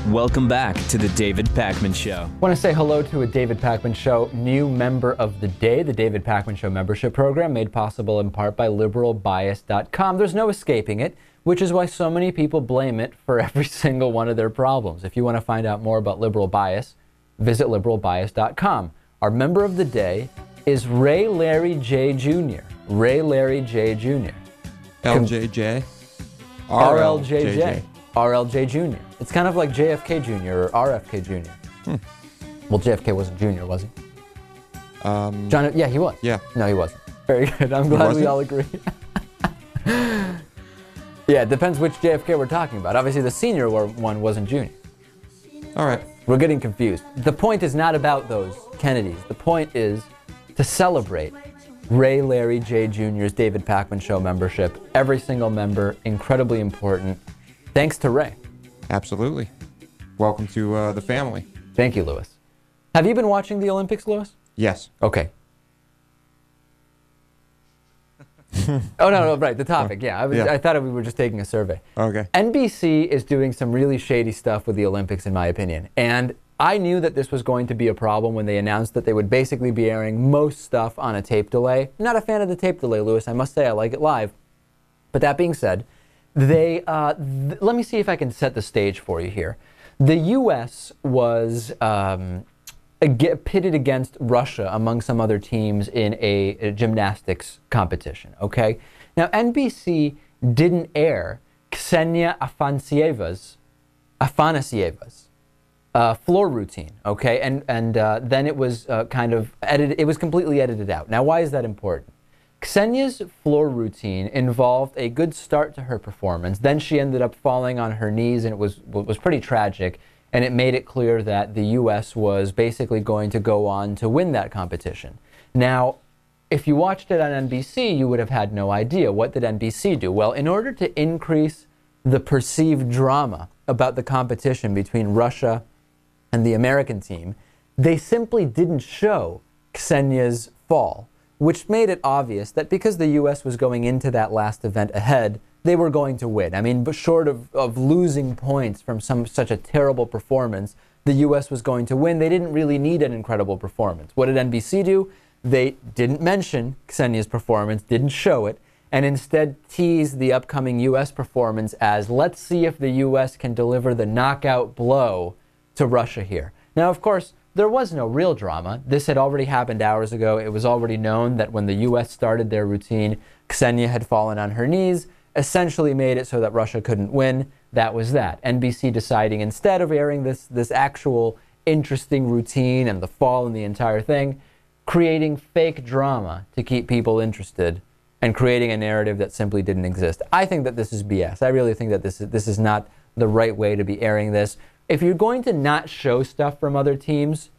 Welcome back to the David Pakman Show. I want to say hello to a David Pakman Show new member of the day, the David Pakman Show membership program, made possible in part by liberalbias.com. There's no escaping it, which is why so many people blame it for every single one of their problems. If you want to find out more about Liberal Bias, visit liberalbias.com. Our member of the day is Ray Larry J. Jr. Ray Larry J. Jr. LJJ? RLJJ. RLJ Jr. It's kind of like JFK Jr. or RFK Jr. Well, JFK wasn't Jr., was he? John, yeah, he was. Yeah. No, he wasn't. Very good. I'm glad we all agree. Yeah, it depends which JFK we're talking about. Obviously, the senior one wasn't Jr. All right. We're getting confused. The point is not about those Kennedys. The point is to celebrate Ray Larry J. Jr.'s David Pakman Show membership. Every single member, incredibly important. Thanks to Ray. Absolutely. Welcome to the family. Thank you, Lewis. Have you been watching the Olympics, Lewis? Yes. Okay. Oh, no, right, the topic, yeah. I thought we were just taking a survey. Okay. NBC is doing some really shady stuff with the Olympics, in my opinion. And I knew that this was going to be a problem when they announced that they would basically be airing most stuff on a tape delay. I'm not a fan of the tape delay, Lewis. I must say I like it live. But that being said, they, let me see if I can set the stage for you here. The U.S. was pitted against Russia among some other teams in a gymnastics competition, okay? Now, NBC didn't air Ksenia Afanasyeva's floor routine, okay? And then it was kind of edited, it was completely edited out. Now, why is that important? Ksenia's floor routine involved a good start to her performance. Then she ended up falling on her knees, and it was pretty tragic. And it made it clear that the U.S. was basically going to go on to win that competition. Now, if you watched it on NBC, you would have had no idea. What did NBC do? Well, in order to increase the perceived drama about the competition between Russia and the American team, they simply didn't show Ksenia's fall, which made it obvious that because the U.S. was going into that last event ahead, they were going to win. I mean, but short of losing points from such a terrible performance, the U.S. was going to win. They didn't really need an incredible performance. What did NBC do? They didn't mention Ksenia's performance, didn't show it, and instead teased the upcoming U.S. performance as, let's see if the U.S. can deliver the knockout blow to Russia here. Now, of course, there was no real drama. This had already happened hours ago. It was already known that when the U.S. started their routine, Ksenia had fallen on her knees, essentially made it so that Russia couldn't win. That was that. NBC deciding instead of airing this actual interesting routine and the fall and the entire thing, creating fake drama to keep people interested and creating a narrative that simply didn't exist. I think that this is BS. I really think that this is not the right way to be airing this. If you're going to not show stuff from other teams,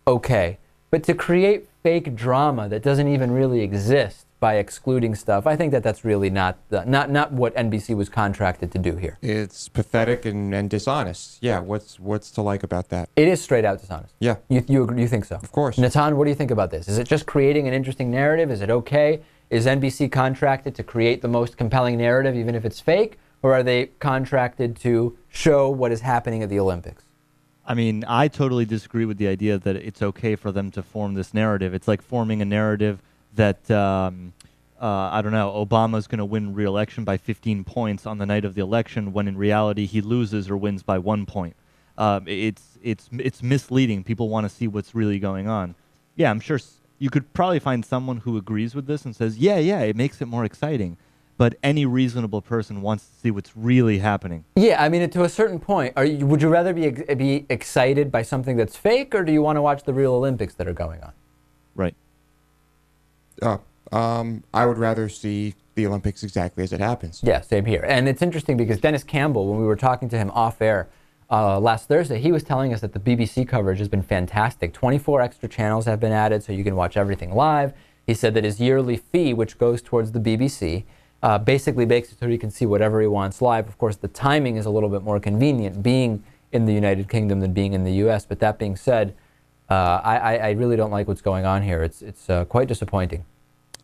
okay. But to create fake drama that doesn't even really exist by excluding stuff, I think that that's really not what NBC was contracted to do here. It's pathetic and dishonest. Yeah, what's to like about that? It is straight out dishonest. Yeah. You think so? Of course. Natan, what do you think about this? Is it just creating an interesting narrative? Is it okay? Is NBC contracted to create the most compelling narrative even if it's fake? Or are they contracted to show what is happening at the Olympics? I mean, I totally disagree with the idea that it's okay for them to form this narrative. It's like forming a narrative that, I don't know, Obama's going to win re-election by 15 points on the night of the election when in reality he loses or wins by 1 point. It's misleading. People want to see what's really going on. Yeah, I'm sure you could probably find someone who agrees with this and says, yeah, it makes it more exciting. But any reasonable person wants to see what's really happening. Yeah, I mean, to a certain point, would you rather be excited by something that's fake, or do you want to watch the real Olympics that are going on? Right. I would rather see the Olympics exactly as it happens. Yeah, same here. And it's interesting because Dennis Campbell, when we were talking to him off air last Thursday, he was telling us that the BBC coverage has been fantastic. 24 extra channels have been added so you can watch everything live. He said that his yearly fee, which goes towards the BBC, basically makes it so he can see whatever he wants live. Of course, the timing is a little bit more convenient being in the United Kingdom than being in the U.S. But that being said, I really don't like what's going on here. It's quite disappointing.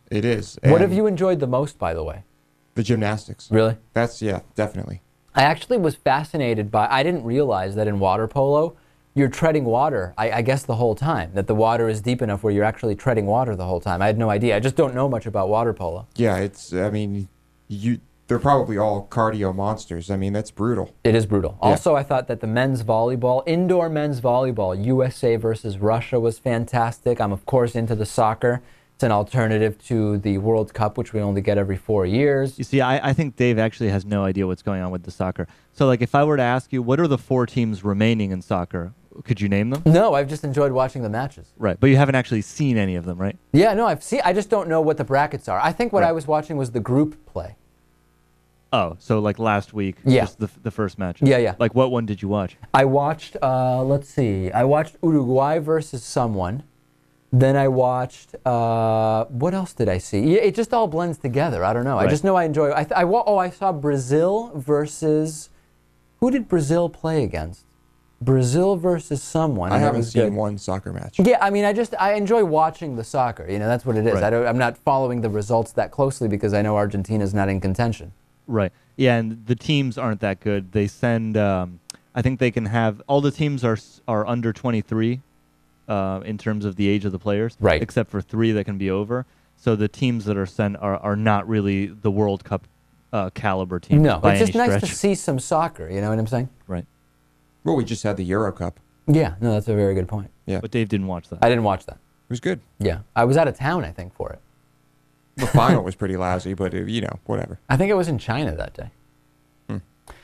It is. What have you enjoyed the most, by the way? The gymnastics. Really? Yeah, definitely. I actually was fascinated by, I didn't realize that in water polo, you're treading water, I guess, the whole time, that the water is deep enough where you're actually treading water the whole time. I had no idea. I just don't know much about water polo. Yeah, I mean, they're probably all cardio monsters. I mean, that's brutal. It is brutal. Yeah. Also, I thought that the men's volleyball, indoor men's volleyball, USA versus Russia was fantastic. I'm, of course, into the soccer. It's an alternative to the World Cup, which we only get every 4 years. You see, I think Dave actually has no idea what's going on with the soccer. So, like, if I were to ask you, what are the 4 teams remaining in soccer? Could you name them? No, I've just enjoyed watching the matches. Right, but you haven't actually seen any of them, right? Yeah, no, I've seen. I just don't know what the brackets are. I think what Right. I was watching was the group play. Oh, so like last week, Yeah. just the first match. Yeah, yeah. Like, what one did you watch? I watched, let's see, I watched Uruguay versus someone. Then I watched, what else did I see? Yeah, it just all blends together. I don't know. Right. I just know I enjoy it. I saw Brazil versus, who did Brazil play against? Brazil versus someone. I and it haven't was seen good. one soccer match. Yeah, I mean, I enjoy watching the soccer. You know, that's what it is. Right. I'm not following the results that closely because I know Argentina's not in contention. Right. Yeah, and the teams aren't that good. They send, I think they can have, all the teams are under 23 in terms of the age of the players. Right. Except for 3 that can be over. So the teams that are sent are not really the World Cup caliber teams. No, by it's just any nice stretch. to see some soccer. You know what I'm saying? Right. Well, we just had the Euro Cup. Yeah, no, that's a very good point. Yeah, But Dave didn't watch that. I didn't watch that. it was good. Yeah, I was out of town, I think, for it. The final was pretty lousy, but you know, whatever. I think it was in China that day.